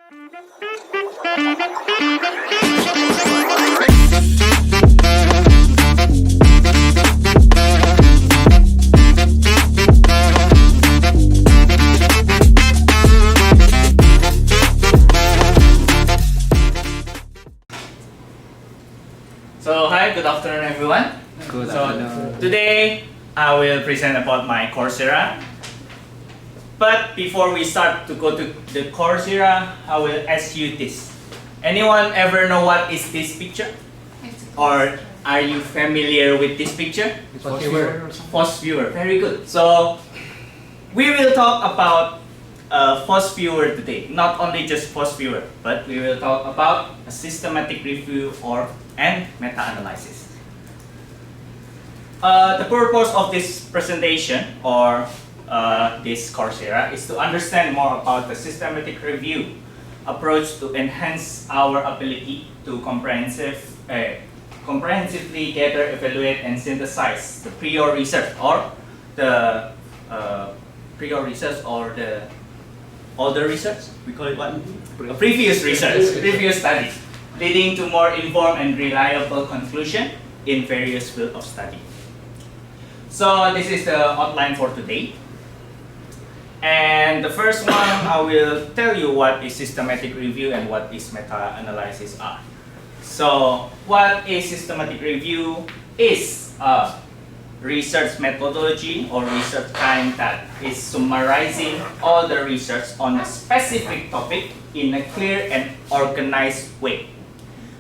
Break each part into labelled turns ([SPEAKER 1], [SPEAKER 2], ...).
[SPEAKER 1] So hi, good afternoon everyone.
[SPEAKER 2] Good
[SPEAKER 1] So
[SPEAKER 2] afternoon.
[SPEAKER 1] today I will present about my Coursera. But before we start to go to the Coursera, I will ask you this. Anyone ever know what is this picture? Or are you familiar with this picture? Post viewer, very good. So we will talk about post viewer today. Not only just post viewer, but we will talk about a systematic review and meta-analysis. The purpose of this presentation or this Coursera is to understand more about the systematic review approach to enhance our ability to comprehensively gather, evaluate, and synthesize the prior research or the older research. We call it what? Previous research, previous studies, leading to more informed and reliable conclusion in various fields of study. So this is the outline for today. And the first one, I will tell you what is systematic review and what is meta-analysis are. So what is systematic review is a research methodology or research kind that is summarizing all the research on a specific topic in a clear and organized way.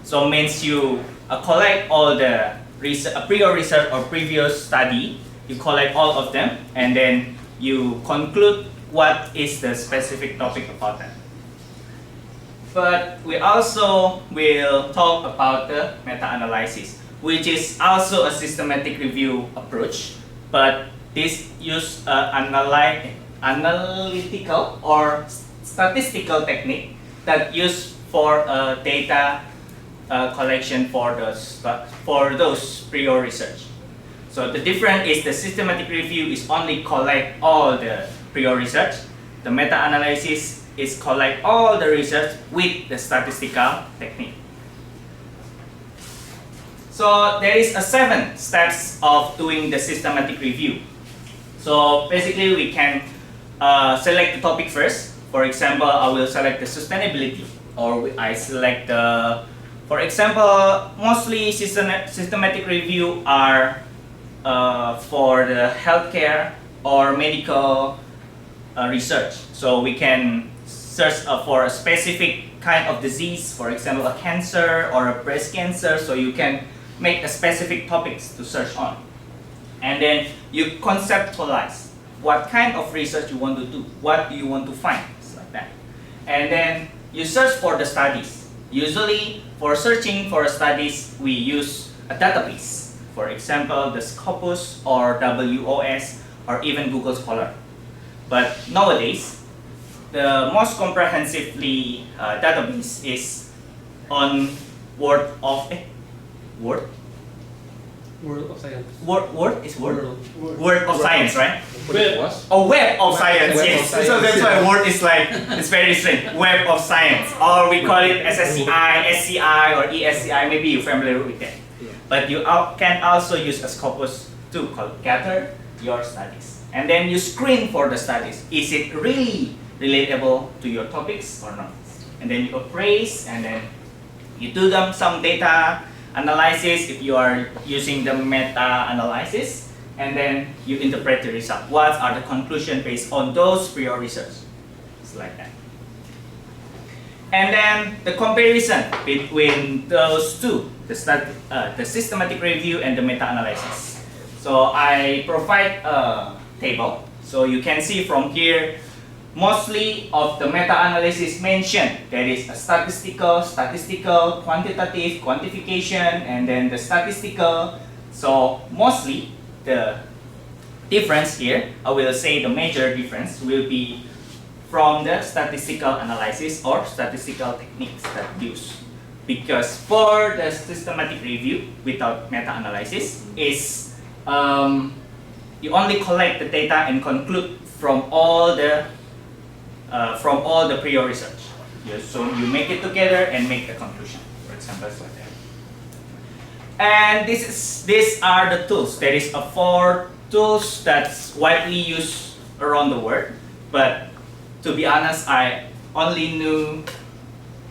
[SPEAKER 1] So means you collect all the prior research or previous study, you collect all of them, and then you conclude what is the specific topic about that. But we also will talk about the meta-analysis, which is also a systematic review approach, but this use analytical or statistical technique that used for data collection for those prior research. So the difference is the systematic review is only collect all the prior research. The meta-analysis is collect all the research with the statistical technique. So there is a 7 steps of doing the systematic review. So basically we can select the topic first. For example, I will select the sustainability, or I select the, for example, mostly systematic review are for the healthcare or medical research. So we can search for a specific kind of disease, for example, a cancer or a breast cancer. So you can make a specific topics to search on. And then you conceptualize what kind of research you want to do, what do you want to find, it's like that. And then you search for the studies. Usually for searching for studies, we use a database. For example, the Scopus or WOS or even Google Scholar. But nowadays, the most comprehensively database is on Word of Science. Word of Science, right?
[SPEAKER 2] Web.
[SPEAKER 1] Oh, Web of Science,
[SPEAKER 2] Web
[SPEAKER 1] yes.
[SPEAKER 2] of Science.
[SPEAKER 1] So that's why Word is like, it's very strange. Web of Science. Or we call it SSCI, SCI, or ESCI. Maybe you're familiar with that.
[SPEAKER 2] Yeah.
[SPEAKER 1] But you can also use a Scopus to gather your studies. And then you screen for the studies. Is it really relatable to your topics or not? And then you appraise, and then you do some data analysis if you are using the meta-analysis, and then you interpret the result. What are the conclusions based on those prior research? It's like that. And then the comparison between those two, the systematic review and the meta-analysis. So I provide a table. So you can see from here, mostly of the meta-analysis mentioned, there is a statistical, quantitative, quantification, and then the statistical. So mostly the difference here, I will say the major difference will be from the statistical analysis or statistical techniques that use. Because for the systematic review without meta-analysis is you only collect the data and conclude from all the prior research. So you make it together and make a conclusion. For example, like that. And these are the tools. There is a 4 tools that's widely used around the world. But to be honest, I only knew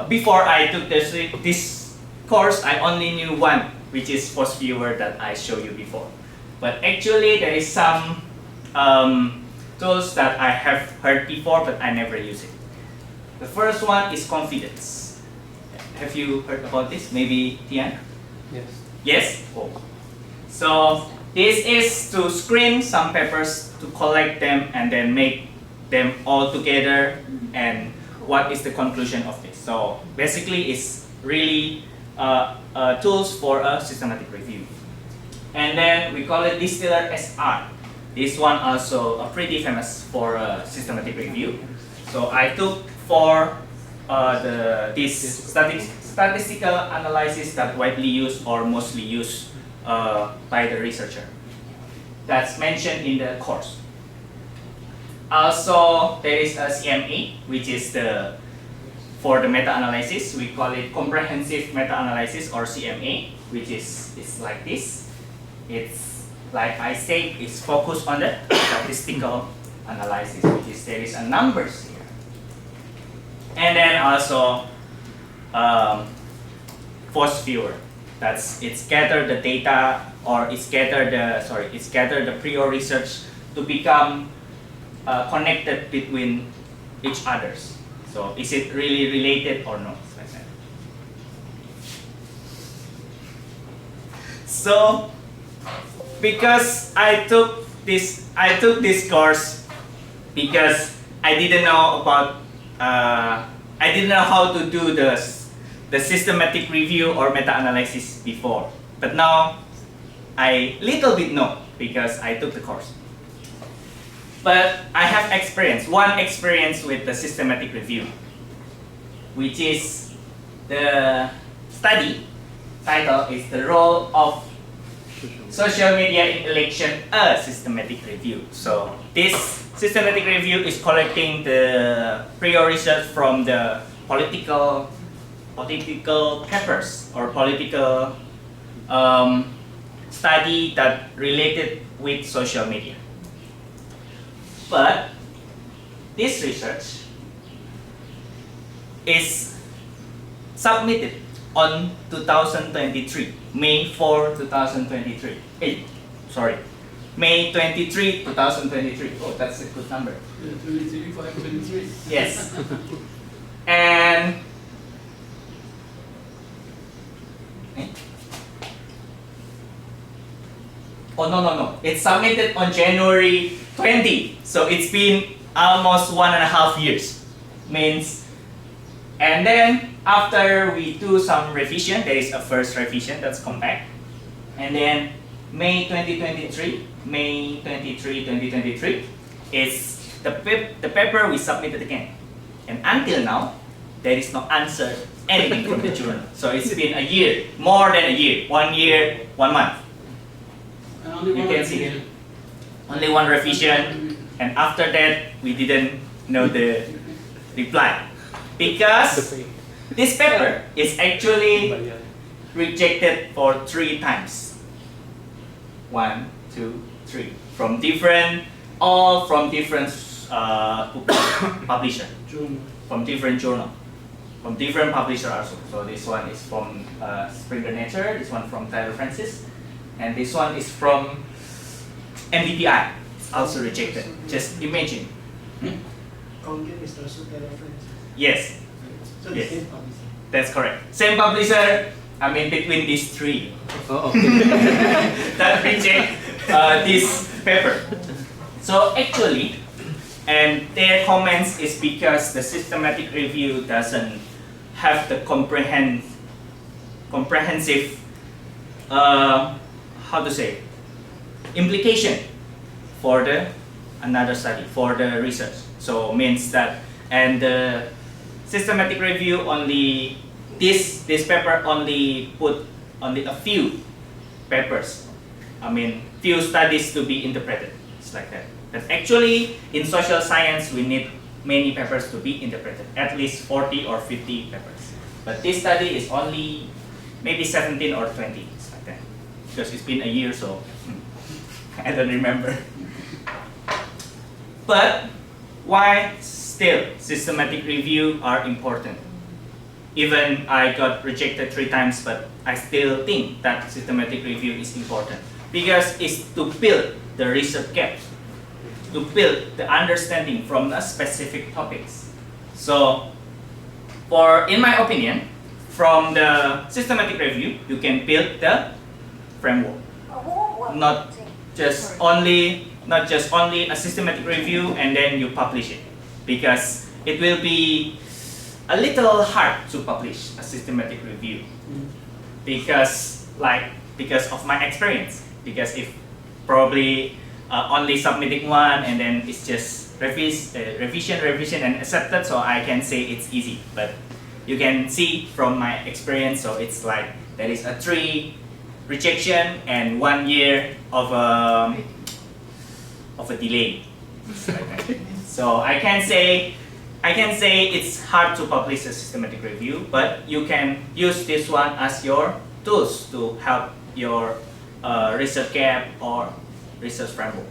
[SPEAKER 1] before I took this course. I only knew one, which is Post Viewer that I showed you before. But actually, there is some tools that I have heard before, but I never use it. The first one is confidence. Have you heard about this? Maybe Tian?
[SPEAKER 2] Yes.
[SPEAKER 1] Yes? Oh. So this is to screen some papers, to collect them and then make them all together, and what is the conclusion of this. So basically it's really tools for a systematic review. And then we call it Distiller SR. This one also pretty famous for a systematic review. So I took for this statistical analysis that widely used or mostly used by the researcher. That's mentioned in the course. Also, there is a CMA, which is for the meta-analysis. We call it comprehensive meta-analysis, or CMA, which is like this. It's like I say, it's focused on the statistical analysis, which is there is a numbers here. And then also Post Viewer. That's it's gather the data, or it's gather the prior research to become connected between each others. So is it really related or not? Like that. So because I took this course because I didn't know about I didn't know how to do the systematic review or meta-analysis before, but now I little bit know because I took the course. But I have one experience with the systematic review, which is the study title is the role of social media in election, a systematic review. So this systematic review is collecting the prior research from the political papers or political study that related with social media. But this research is submitted on 2023, May 4, 2023. May 23, 2023. Oh, that's a good number.
[SPEAKER 2] 23, 5, 23.
[SPEAKER 1] Yes. And oh, no. It's submitted on January 20. So it's been almost 1.5 years. And then after we do some revision, there is a first revision that's compact. And then May 23, 2023 is the paper we submitted again. And until now, there is no answer, anything from the journal. So it's been a year, more than a year, 1 year, 1 month.
[SPEAKER 2] And only
[SPEAKER 1] You
[SPEAKER 2] one
[SPEAKER 1] can see
[SPEAKER 2] revision.
[SPEAKER 1] only one revision, and after that we didn't know the reply because this paper is actually rejected for 3 times. 1, 2, 3 from different publisher, from different journal, from different publisher also. So this one is from Springer Nature, this one from Tyler Francis, and this one is from MDPI. It's also rejected. Just imagine.
[SPEAKER 3] Content is also the reference.
[SPEAKER 1] Yes,
[SPEAKER 3] So
[SPEAKER 1] Yes.
[SPEAKER 3] the same publisher.
[SPEAKER 1] that's correct. Same publisher. I mean, between these 3
[SPEAKER 2] Oh, okay.
[SPEAKER 1] that reject this paper. So actually, and their comments is because the systematic review doesn't have the comprehensive implication for the another study, for the research. So means that, and the systematic review only this paper only put only a few papers, I mean few studies to be interpreted. It's like that. But actually in social science we need many papers to be interpreted, at least 40 or 50 papers. But this study is only maybe 17 or 20, it's like that. Because it's been a year, so I don't remember. But why still systematic review are important? Even I got rejected 3 times, but I still think that systematic review is important because it's to build the research gap, to build the understanding from the specific topics. So, in my opinion, from the systematic review, you can build the framework, not just only a systematic review and then you publish it, because it will be a little hard to publish a systematic review because of my experience. Because if probably only submitting one and then it's just revision and accepted, so I can say it's easy. But you can see from my experience, so it's like there is a 3 rejection and 1 year of a delay. So I can say it's hard to publish a systematic review, but you can use this one as your tools to help your research gap or research framework,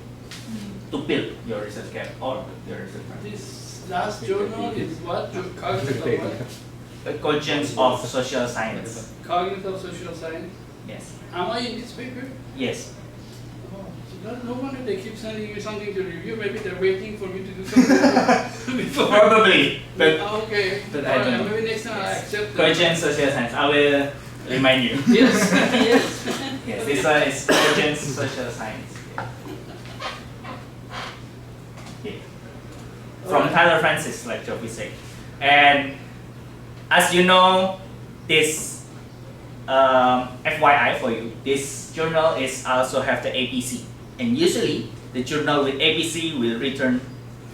[SPEAKER 1] to build your research gap or your research framework.
[SPEAKER 2] This last journal is what?
[SPEAKER 1] The Cogence of Social Science.
[SPEAKER 2] Cognitive social science.
[SPEAKER 1] Yes.
[SPEAKER 2] Am I in this paper?
[SPEAKER 1] Yes.
[SPEAKER 2] Oh, so no wonder they keep sending you something to review. Maybe they're waiting for me to do something before.
[SPEAKER 1] Probably, but
[SPEAKER 2] okay.
[SPEAKER 1] but I don't know.
[SPEAKER 2] Maybe next time I accept it.
[SPEAKER 1] Cogence Social Science. I will remind you.
[SPEAKER 2] Yes. Yes.
[SPEAKER 1] Yes, this one is Cogence Social Science. Okay. From Tyler Francis, like Jovi said. And as you know, this FYI for you, this journal is also have the APC. And usually, the journal with APC will return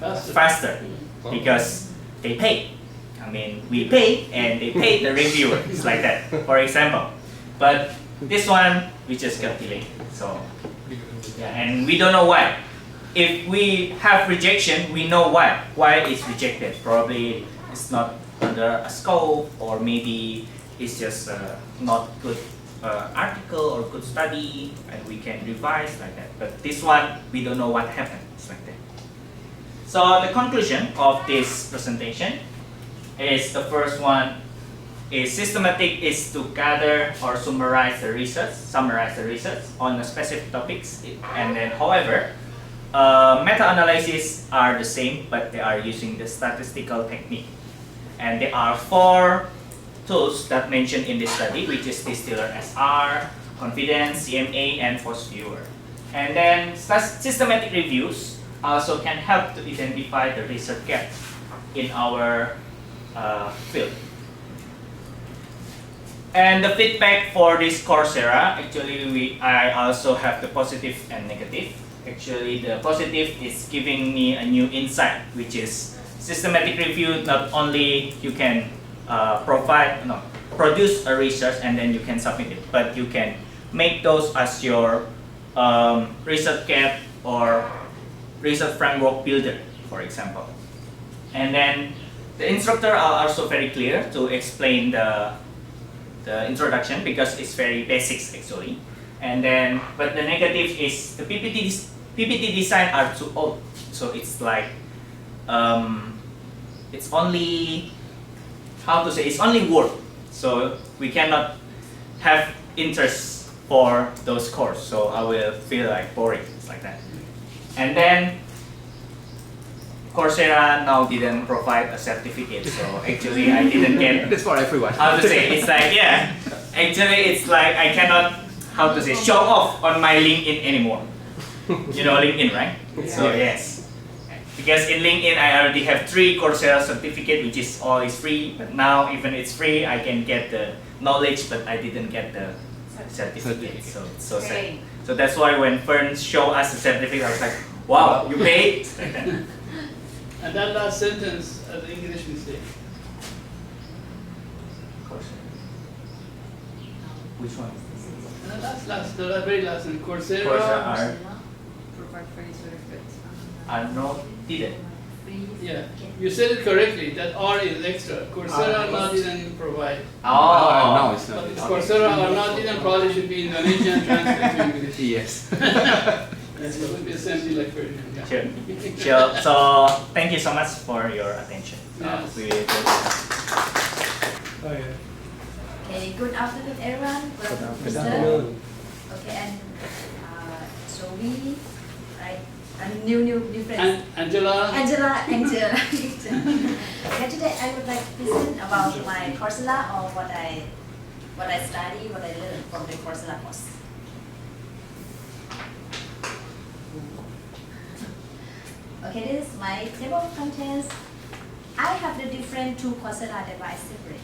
[SPEAKER 1] faster because they pay. I mean, we pay and they pay the reviewer. It's like that, for example. But this one, we just got delayed. So, yeah, and we don't know why. If we have rejection, we know why. Why it's rejected. Probably it's not under a scope, or maybe it's just not good article or good study, and we can revise like that. But this one, we don't know what happened. It's like that. So the conclusion of this presentation is, the first one is systematic is to gather or summarize the research on the specific topics. And then, however, meta-analysis are the same, but they are using the statistical technique. And there are 4 tools that mentioned in this study, which is Distiller SR, Confidence, CMA, and Force Viewer. And then systematic reviews also can help to identify the research gap in our field. And the feedback for this Coursera, actually I also have the positive and negative. Actually, the positive is giving me a new insight, which is systematic review. Not only you can produce a research and then you can submit it, but you can make those as your research gap or research framework builder, for example. And then the instructor are also very clear to explain the introduction, because it's very basics actually. And then, but the negative is the PPT design are too old. So it's like, it's only, how to say, it's only Word. So we cannot have interest for those courses. So I will feel like boring, it's like that. And then Coursera now didn't provide a certificate, so actually I didn't get.
[SPEAKER 4] That's for everyone.
[SPEAKER 1] How to say? It's like, yeah. Actually, it's like I cannot, how to say, show off on my LinkedIn anymore. You know LinkedIn, right? So yes, because in LinkedIn I already have 3 Coursera certificate, which is all is free. But now even it's free, I can get the knowledge, but I didn't get the certificate. So it's so sad. So that's why when Fern showed us the certificate, I was like, wow, you paid.
[SPEAKER 2] And that last sentence, the English mistake.
[SPEAKER 1] Which one?
[SPEAKER 2] The very last one. Coursera.
[SPEAKER 1] Coursera are not didn't.
[SPEAKER 4] free.
[SPEAKER 2] Yeah,
[SPEAKER 4] Okay.
[SPEAKER 2] you said it correctly, that R is extra. Coursera not didn't provide.
[SPEAKER 1] Oh,
[SPEAKER 5] no, it's not.
[SPEAKER 2] But Coursera or not didn't probably should be Indonesian translate to English.
[SPEAKER 5] Yes.
[SPEAKER 2] It would be assembly like version. Yeah.
[SPEAKER 1] Sure. Sure. So thank you so much for your attention.
[SPEAKER 2] Yes.
[SPEAKER 1] We will
[SPEAKER 3] Oh, yeah.
[SPEAKER 4] Okay, good afternoon everyone. Good afternoon,
[SPEAKER 3] Good
[SPEAKER 4] sir.
[SPEAKER 3] afternoon.
[SPEAKER 4] Okay, and so we, right, and new friends.
[SPEAKER 2] Angela,
[SPEAKER 4] Angela. Okay, today I would like to present about my Coursera or what I study, what I learned from the Coursera course. Okay, this is my table of contents. I have the different two Coursera that I separate.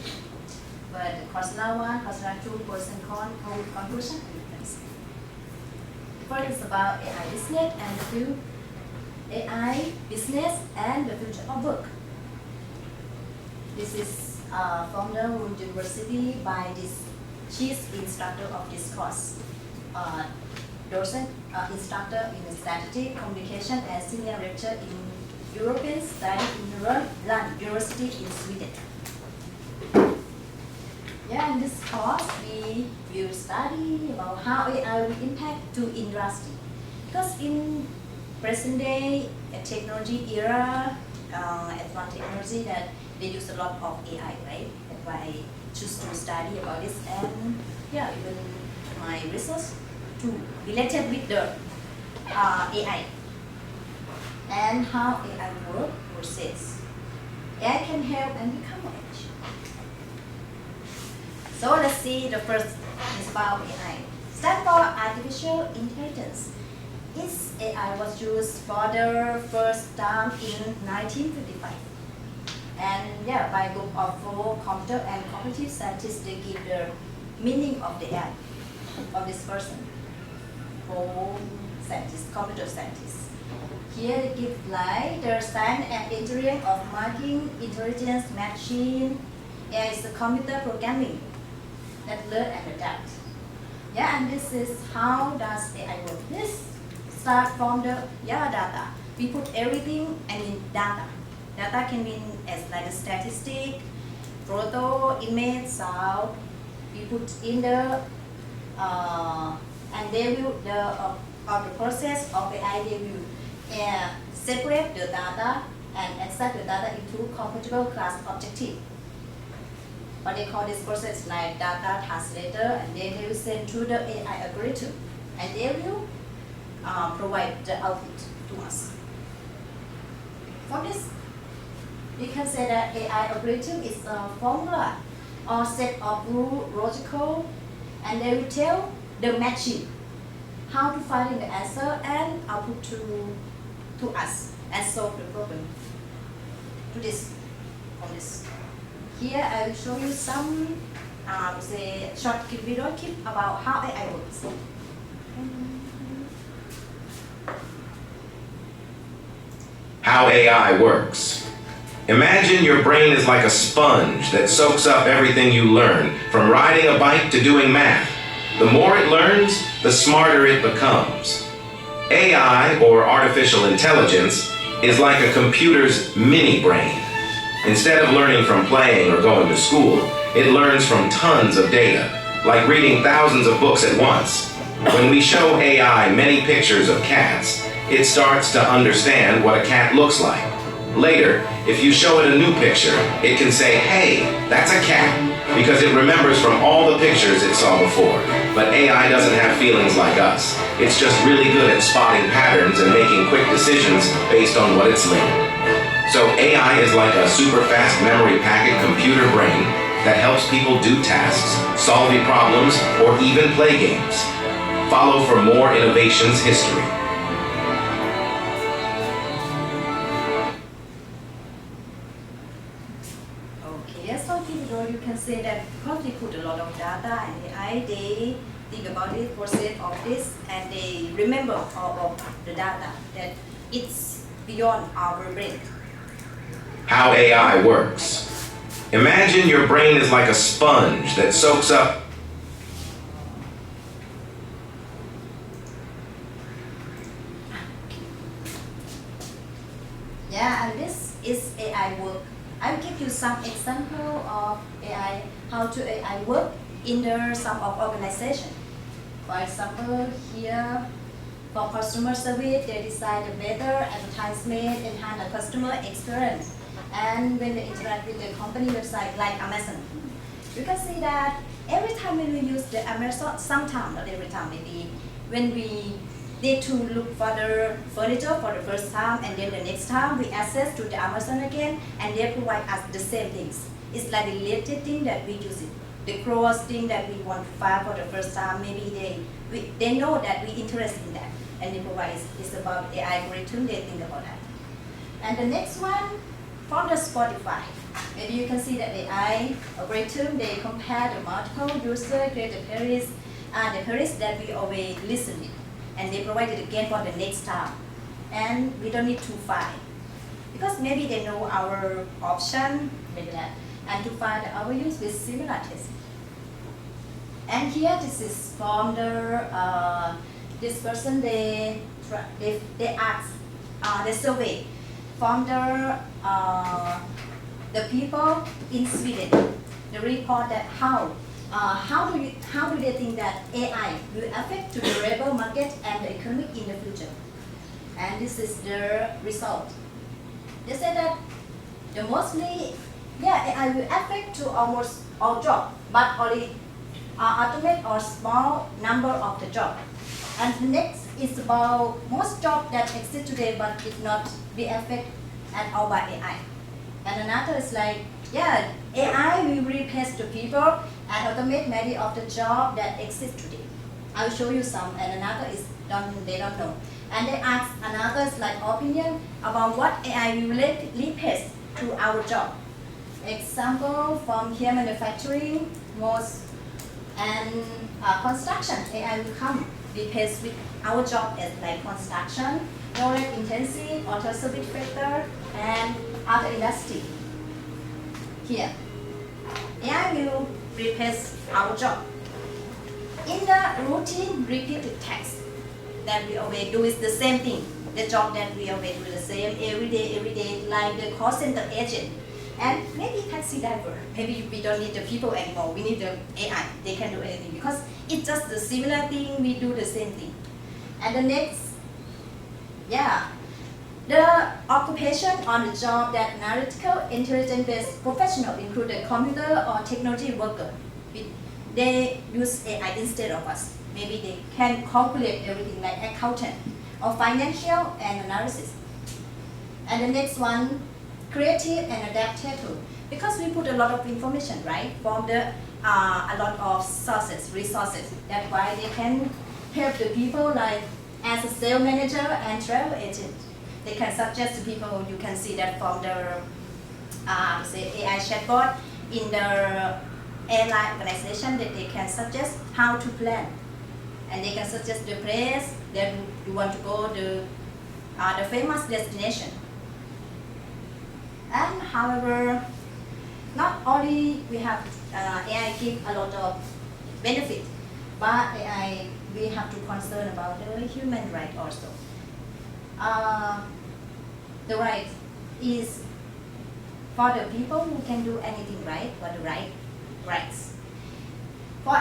[SPEAKER 4] But Coursera 1, Coursera 2, pros and cons, conclusion, and difference. First is about AI business and the future. AI business and the future of work. This is from the university by this chief instructor of this course. Docent, instructor in strategy, communication, and senior lecturer in European Studies in Lund University in Sweden. Yeah, in this course, we will study about how AI will impact to industry. Because in present day technology era, advanced technology that they use a lot of AI, right? That's why I choose to study about this, and yeah, even my research to related with the AI and how AI work process. AI can help and become rich. So let's see, the first is about AI. Stand for artificial intelligence. This AI was used for the first time in 1955. And yeah, by a group of 4 computer and cognitive scientists, they give the meaning of the AI of this person. 4 scientists, computer scientists. Here they give like the science and engineering of marking, intelligence, machine. AI is the computer programming that learn and adapt. Yeah, and this is how does AI work. This start from the data. We put everything and in data. Data can mean as like a statistic, photo, image, sound. We put in the and they will of the process of AI. They will separate the data and accept the data into compatible class objective. What they call this process like data translator, and then they will send to the AI algorithm, and they will provide the output to us. For this, we can say that AI algorithm is a formula or set of rule logical, and they will tell the machine how to find the answer and output to us and solve the problem. To this, from this. Here I will show you some say short video clip about how AI works.
[SPEAKER 6] How AI works. Imagine your brain is like a sponge that soaks up everything you learn, from riding a bike to doing math. The more it learns, the smarter it becomes. AI, or artificial intelligence, is like a computer's mini brain. Instead of learning from playing or going to school, it learns from tons of data, like reading thousands of books at once. When we show AI many pictures of cats, it starts to understand what a cat looks like. Later, if you show it a new picture, it can say, "Hey, that's a cat," because it remembers from all the pictures it saw before. But AI doesn't have feelings like us. It's just really good at spotting patterns and making quick decisions based on what it's learned. So AI is like a super fast memory packet computer brain that helps people do tasks, solve problems, or even play games. Follow for more innovations history.
[SPEAKER 4] Okay, so video you can say that because we put a lot of data and AI, they think about it, process of this, and they remember all of the data that it's beyond our brain.
[SPEAKER 6] How AI works. Imagine your brain is like a sponge that soaks up
[SPEAKER 4] Yeah, and this some example of AI, how to AI work in the some of organization. For example, here for customer service, they design a better advertisement, enhance the customer experience. And when they interact with the company website like Amazon, you can see that every time when we use the Amazon, sometimes, not every time, maybe when we need to look for the furniture for the first time, and then the next time we access to the Amazon again, and they provide us the same things. It's like the related thing that we use it. The cross thing that we want to find for the first time, maybe they know that we interested in that, and they provide it's about AI algorithm, they think about that. And the next one, from the Spotify, maybe you can see that the AI algorithm, they compare the multiple user, create the playlist that we always listen to, and they provide it again for the next time. And we don't need to find, because maybe they know our option, maybe that, and to find our use with similar tests. And here, this is from the, this person, they ask, they survey from the people in Sweden. They report that how do they think that AI will affect to the labor market and the economy in the future? And this is the result. They said that the mostly, AI will affect to almost all jobs, but only automate or small number of the job. And the next is about most jobs that exist today but did not be affected at all by AI. And another is like, AI will replace the people and automate many of the jobs that exist today. I'll show you some, and another is they don't know. And they ask another is like opinion about what AI will replace to our job. Example from here, manufacturing, most and construction, AI will come replace with our job as like construction, knowledge intensive, auto service sector, and other industry. Here, AI will replace our job. In the routine repeated tasks that we always do is the same thing. The job that we always do the same every day, like the call center agent. And maybe taxi driver, maybe we don't need the people anymore, we need the AI, they can do anything because it's just the similar thing, we do the same thing. And the next, the occupation on the job that analytical, intelligence-based professional include the computer or technology worker. They use AI instead of us. Maybe they can calculate everything like accountant or financial and analysis. And the next one, creative and adaptable, because we put a lot of information, right, from the a lot of resources. That's why they can help the people, like as a sales manager and travel agent. They can suggest to people. You can see that from the say AI chatbot in the airline organization, that they can suggest how to plan, and they can suggest the place that you want to go, the famous destination. And however, not only we have AI give a lot of benefit, but AI we have to concern about the human right also. The right is for the people who can do anything right, for the rights. For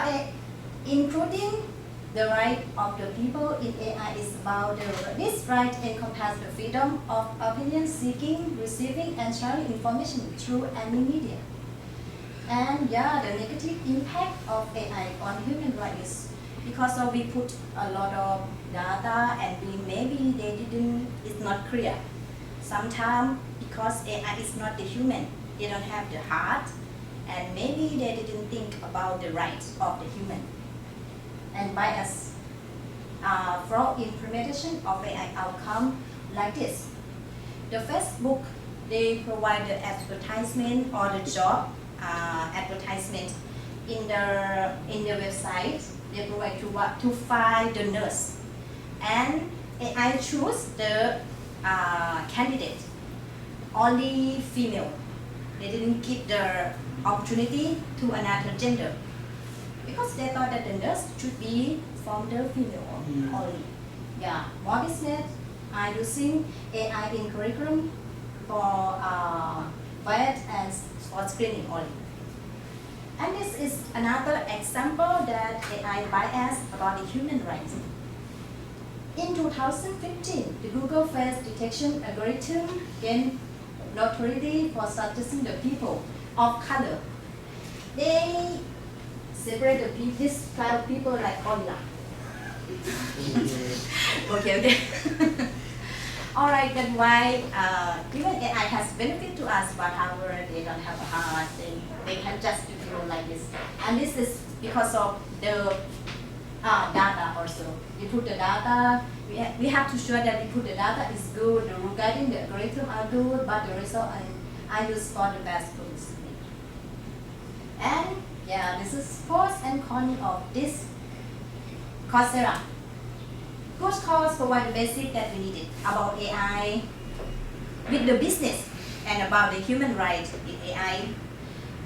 [SPEAKER 4] including the right of the people in AI is about this right encompasses the freedom of opinion seeking, receiving, and sharing information through any media. And the negative impact of AI on human rights is because we put a lot of data and maybe it's not clear. Sometimes because AI is not the human, they don't have the heart, and maybe they didn't think about the rights of the human. And bias from implementation of AI outcome like this. The Facebook, they provide the advertisement or the job advertisement in the website. They provide to find the nurse, and AI choose the candidate only female. They didn't give the opportunity to another gender, because they thought that the nurse should be from the female only. More business are using AI in curriculum for quiet and for screening only. And this is another example that AI bias about the human rights. In 2015, the Google face detection algorithm gained notoriety for suggesting the people of color. They separate this kind of people like gorilla. Okay. Alright, then why even AI has benefit to us, but however they don't have a heart, they can just do like this. And this is because of the data also. We put the data, we have to show that we put the data is good, the regarding the algorithm are good, but the result I use for the best policy. And yeah, this is pros and cons of this Coursera. Good course provide the basic that we needed about AI with the business and about the human rights in AI.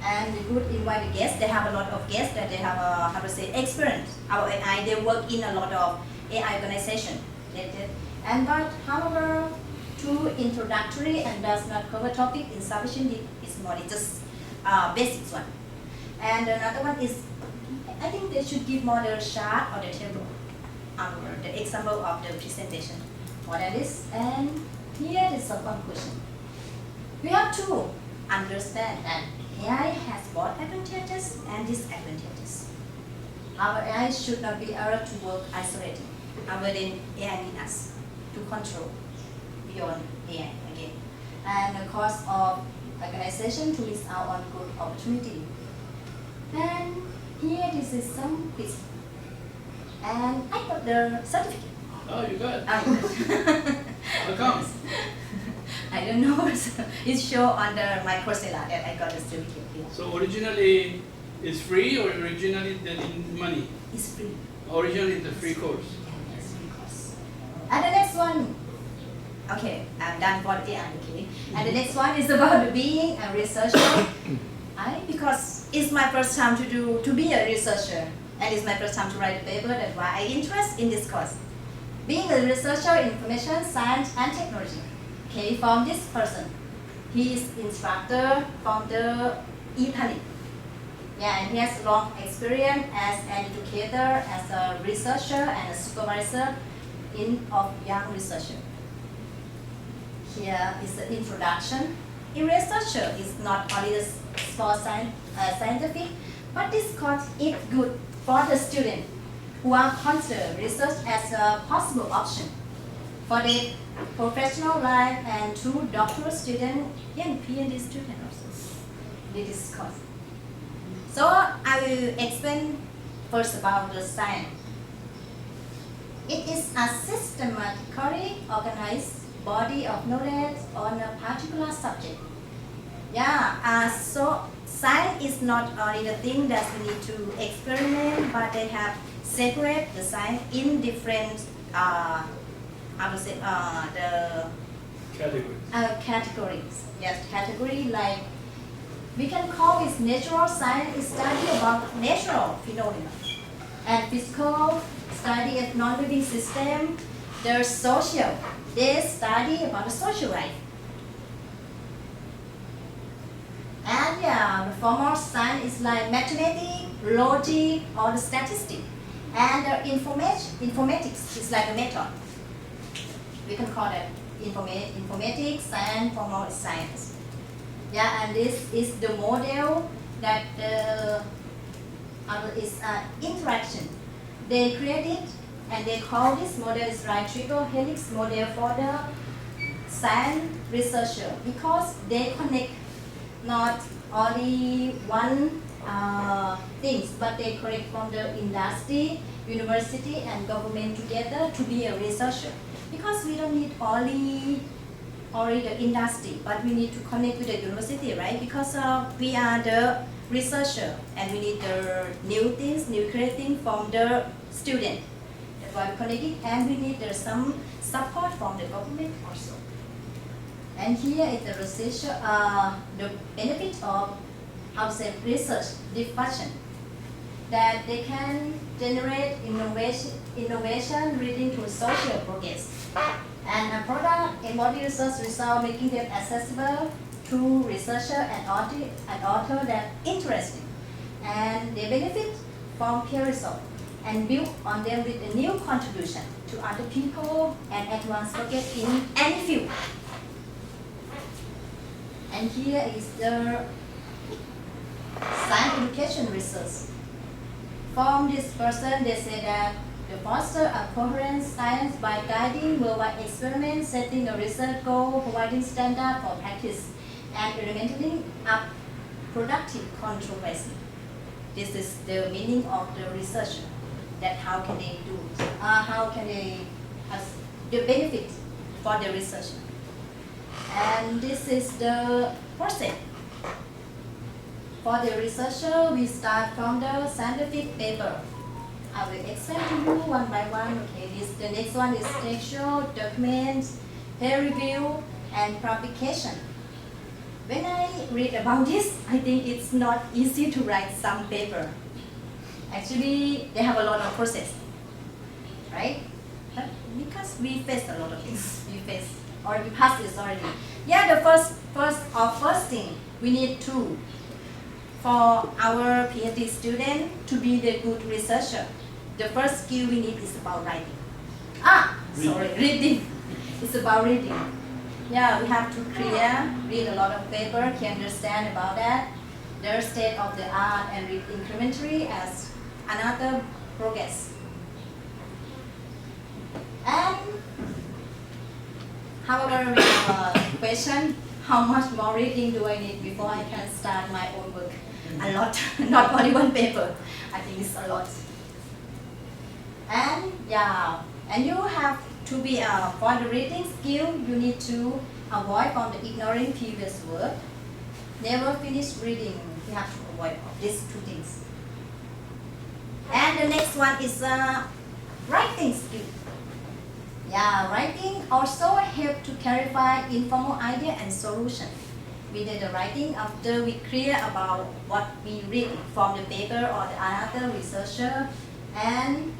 [SPEAKER 4] And the good invite guests, they have a lot of guests that they have experience about AI. They work in a lot of AI organization. And but however, too introductory and does not cover topic in sufficient depth. It's more just basics one. And another one is, I think they should give more the chart or the table. The example of the presentation. What that is, and here is a one question. We have to understand that AI has both advantages and disadvantages. Our AI should not be allowed to work isolated. Our then AI needs us to control beyond AI again. And the cost of organization to miss out on good opportunity. And here this is some quiz. And I got the certificate.
[SPEAKER 2] Oh, you got it.
[SPEAKER 4] How
[SPEAKER 2] come?
[SPEAKER 4] I don't know. It's show under my Coursera that I got the certificate here.
[SPEAKER 2] So originally it's free or originally they need money?
[SPEAKER 4] It's free.
[SPEAKER 2] Originally the free course.
[SPEAKER 4] Yes, free course. And the next one. Okay, I'm done for the AI, okay. And the next one is about being a researcher. Because it's my first time to be a researcher. And it's my first time to write a paper, that's why I interest in this course. Being a researcher in information, science, and technology. Okay, from this person. He is instructor from the Italy. Yeah, and he has long experience as an educator, as a researcher, and a supervisor of young researcher. Here is the introduction. A researcher is not only for scientific, but this course is good for the students who are consider research as a possible option for their professional life and to doctoral students and PhD students also in this course. So I will explain first about the science. It is a systematically organized body of knowledge on a particular subject. Yeah, so science is not only the thing that we need to experiment, but they have separate the science in different, the categories. Yes, category like we can call it natural science is study about natural phenomena, and physical study of non-living system. There's social, they study about the social life. And yeah, the formal science is like mathematics, logic, or the statistics. And the informatics is like a method. We can call it informatics and formal science. Yeah, and this is the model that is interaction. They created and they call this model is right triple helix model for the science researcher because they connect not only one things, but they connect from the industry, university, and government together to be a researcher. Because we don't need only the industry, but we need to connect with the university, right? Because we are the researcher, and we need the new things, new creating from the student. That's why we connect it, and we need some support from the government also. And here is the research, the benefit of research diffusion, that they can generate innovation leading to social progress. And a product embody research result making them accessible to researcher and author that interesting, and they benefit from peer result and build on them with a new contribution to other people and advance project in any field. And here is the science education research. From this person, they say that they foster a coherent science by guiding worldwide experiments, setting a research goal, providing standard for practice, and implementing up productive controversy. This is the meaning of the researcher. That how can they do it? How can they have the benefit for the researcher? And this is the process. For the researcher, we start from the scientific paper. I will explain to you one by one. Okay, the next one is textual, documents, peer review, and publication. When I read about this, I think it's not easy to write some paper. Actually, they have a lot of process, right? But because we face a lot of things, we passed this already. Yeah, the first thing we need to, for our PhD student to be the good researcher, the first skill we need is about writing. Reading. It's about reading. Yeah, we have to read a lot of paper, can understand about that, their state of the art, and read incrementally as another progress. And however, we have a question, how much more reading do I need before I can start my own work? A lot, not only one paper. I think it's a lot. And yeah, and you have to be, for the reading skill, you need to avoid from the ignoring previous work. Never finish reading. You have to avoid these two things. And the next one is writing skill. Yeah, writing also help to clarify informal idea and solution. We did the writing after we clear about what we read from the paper or the another researcher, and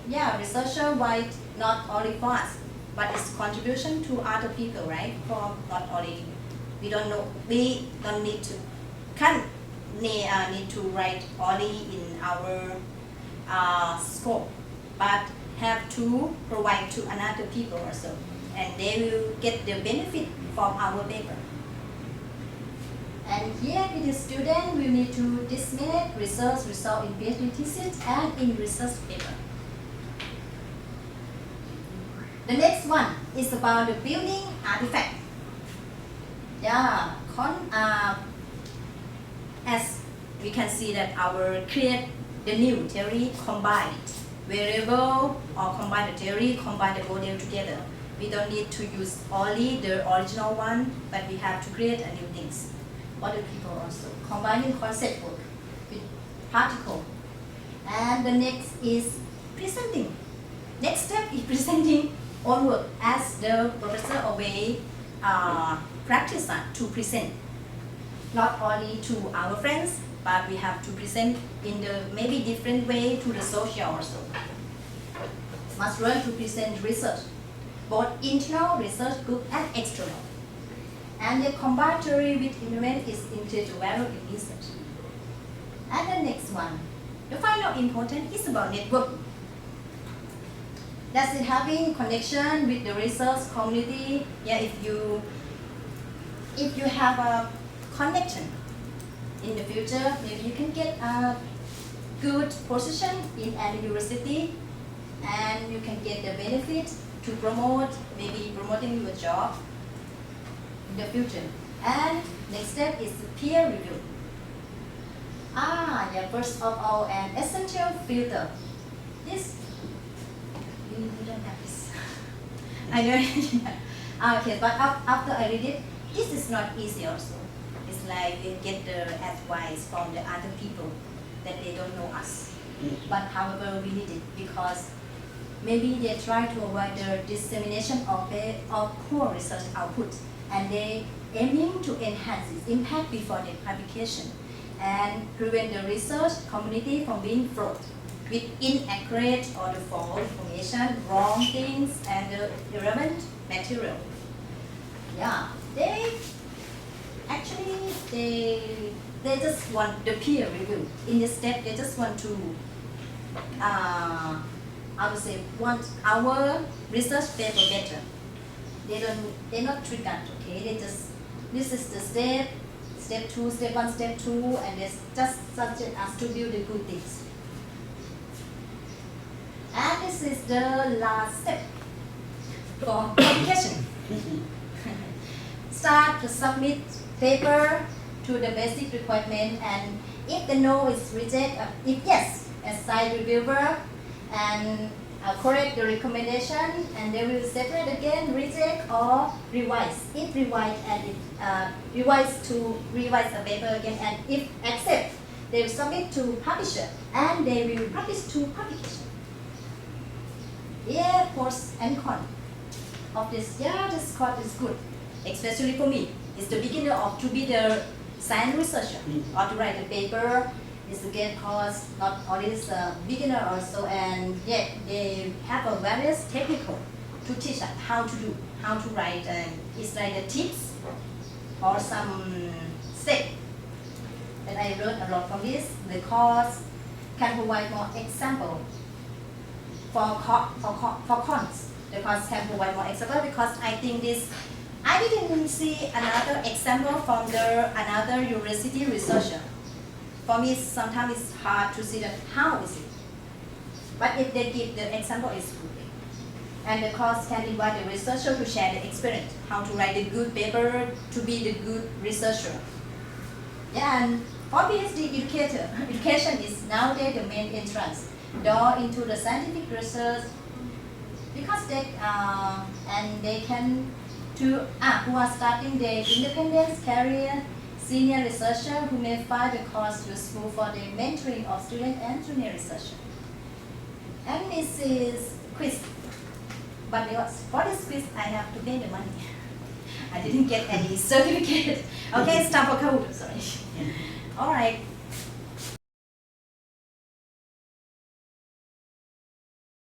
[SPEAKER 4] yeah, researcher write not only for us, but it's contribution to other people, right? For not only we don't need to need to write only in our scope, but have to provide to another people also, and they will get the benefit from our paper. And here with the student, we need to disseminate research result in PhD thesis and in research paper. The next one is about the building artifact. Yeah, as we can see that our create the new theory combined variable or combine the theory, combine the model together. We don't need to use only the original one, but we have to create a new things. Other people also combining concept work with particle. And the next is presenting. Next step is presenting own work as the professor obey practice to present. Not only to our friends, but we have to present in the maybe different way to the social also. Must learn to present research, both internal research group and external. And the combined theory with implement is integral value in research. And the next one, the final important is about network. That's it, having connection with the research community. Yeah, if you have a connection in the future, maybe you can get a good position in a university, and you can get the benefit to promote, maybe promoting your job in the future. And next step is the peer review. Yeah, first of all, an essential filter. This, we don't have this. I know. Okay, but after I read it, this is not easy also. It's like we get the advice from the other people that they don't know us. But however, we need it because maybe they try to avoid the dissemination of poor research output, and they aiming to enhance its impact before the publication and prevent the research community from being fraud with inaccurate or the false information, wrong things, and the irrelevant material. Yeah, They actually they just want the peer review. In this step, they just want to I would say want our research paper better. They're not triggered, okay? They just this is the step 2, step 1, step 2, and they just suggest us to build the good things. And this is the last step for publication. Start to submit paper to the basic requirement, and if the no is rejected, if yes, assign reviewer and correct the recommendation, and they will separate again, reject or revise. If revise and revise the paper again, and if accept, they will submit to publisher and they will publish to publication. Yeah, pros and cons of this. Yeah, this course is good, especially for me. It's the beginner of to be the science researcher or to write a paper. It's a great course, not only is a beginner also, and yet they have a various technical to teach us how to do, how to write, and it's like the tips or some step. And I learned a lot from this. The course can provide more example for cons. The course can provide more example because I think this. I didn't see another example from another university researcher. For me, sometimes it's hard to see that how is it. But if they give the example, it's good. And the course can invite the researcher to share the experience, how to write a good paper, to be the good researcher. Yeah, and for PhD education is nowadays the main entrance door into the scientific research, because they can who are starting their independent career, senior researcher who may find the course useful for the mentoring of student and junior researcher. And this is quiz. But for this quiz, I have to pay the money. I didn't get any certificate. Okay, it's time for Kahoot, sorry. All right.